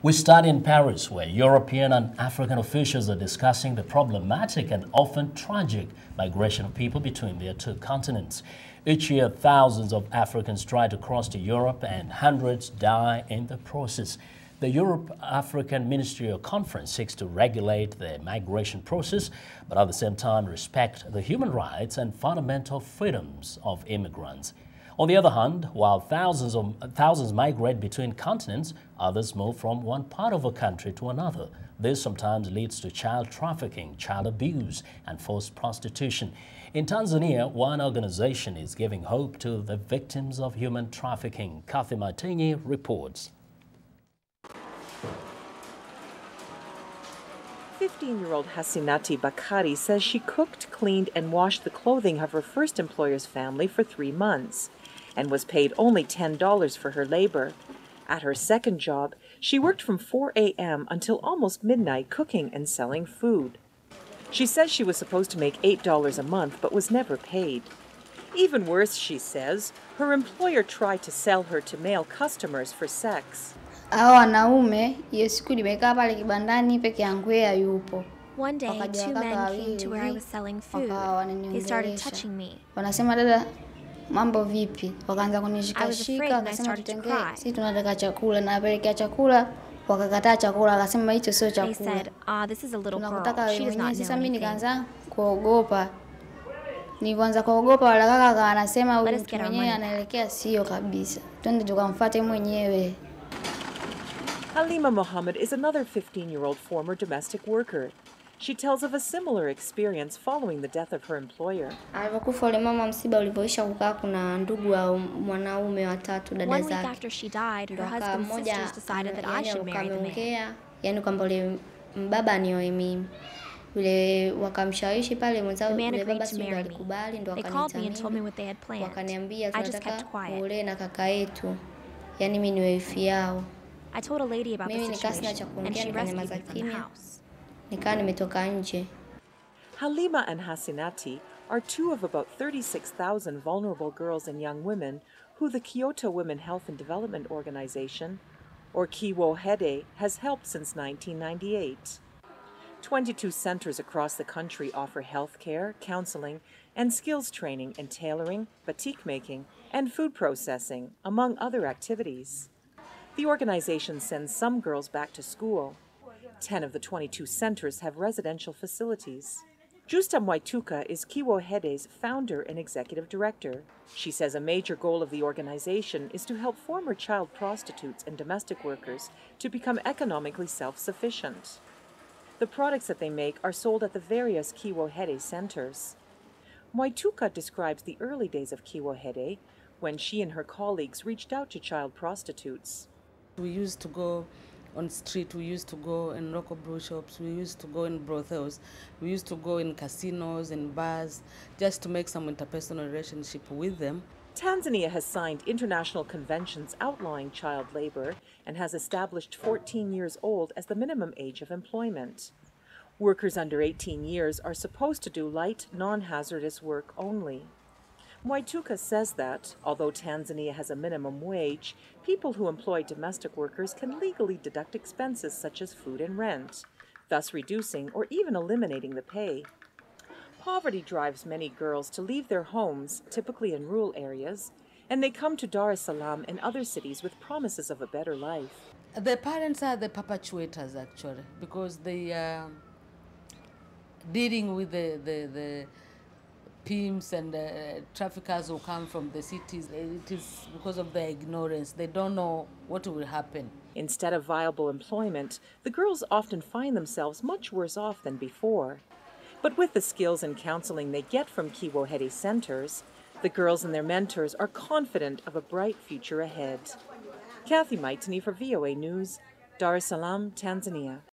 We start in Paris, where European and African officials are discussing the problematic and often tragic migration of people between their two continents. Each year, thousands of Africans try to cross to Europe and hundreds die in the process. The Europe-African Ministerial Conference seeks to regulate the migration process, but at the same time respect the human rights and fundamental freedoms of immigrants. On the other hand, while thousands migrate between continents, others move from one part of a country to another. This sometimes leads to child trafficking, child abuse, and forced prostitution. In Tanzania, one organization is giving hope to the victims of human trafficking. Kathy Martini reports. 15-year-old Hassinati Bakari says she cooked, cleaned, and washed the clothing of her first employer's family for 3 months and was paid only $10 for her labor. At her second job, she worked from 4 a.m. until almost midnight cooking and selling food. She says she was supposed to make $8 a month but was never paid. Even worse, she says, her employer tried to sell her to male customers for sex. Wanaume, hiyo siku nimekaa pale kibandani peke yangu yeye yupo. One day, 2 men came to where I was selling food. They started touching me. Wanasema dada, mambo vipi? Wakaanza kunishikashika, wakasema tutengee, sisi tunataka chakula na apelekea chakula, wakakataa chakula, akasema hicho sio chakula. They said, this is a little girl. She does not know Sasa mimi nikaanza kuogopa. Nilianza kuogopa, wala kaka anasema huyu mtu mwenyewe anaelekea sio kabisa. Twende tukamfuate mwenyewe. Halima Mohammed is another 15-year-old former domestic worker. She tells of a similar experience following the death of her employer. Alipokufa yule mama, msiba ulipoisha, kukaa kuna ndugu wa mwanaume watatu dada zake. 1 week after she died, her husband's sisters decided that I should marry the man. Yani kwamba yule baba anioe mimi. Yule wakamshawishi pale mwenzao, yule baba sio alikubali, ndo akanitamini. Wakaniambia tunataka kuolewa na kaka yetu. Yani mimi ni wife yao. I told a lady about the situation, and she rescued me from the house. Halima and Hassinati are two of about 36,000 vulnerable girls and young women who the Kyoto Women Health and Development Organization, or VOA, has helped since 1998. 22 centers across the country offer health care, counseling, and skills training in tailoring, batik making, and food processing, among other activities. The organization sends some girls back to school. 10 of the 22 centers have residential facilities. Justa Mwaituka is Kiwohede's founder and executive director. She says a major goal of the organization is to help former child prostitutes and domestic workers to become economically self-sufficient. The products that they make are sold at the various Kiwohede centers. Mwaituka describes the early days of Kiwohede, when she and her colleagues reached out to child prostitutes. We used to go on street, we used to go in local brew shops, we used to go in brothels, we used to go in casinos and bars just to make some interpersonal relationship with them. Tanzania has signed international conventions outlawing child labor and has established 14 years old as the minimum age of employment. Workers under 18 years are supposed to do light, non-hazardous work only. Mwaituka says that, although Tanzania has a minimum wage, people who employ domestic workers can legally deduct expenses such as food and rent, thus reducing or even eliminating the pay. Poverty drives many girls to leave their homes, typically in rural areas, and they come to Dar es Salaam and other cities with promises of a better life. The parents are the perpetuators, actually, because they are dealing with the pimps and traffickers who come from the cities. It is because of their ignorance. They don't know what will happen. Instead of viable employment, the girls often find themselves much worse off than before. But with the skills and counseling they get from Kiwohede centers, the girls and their mentors are confident of a bright future ahead. Kathy Martini for VOA News, Dar es Salaam, Tanzania.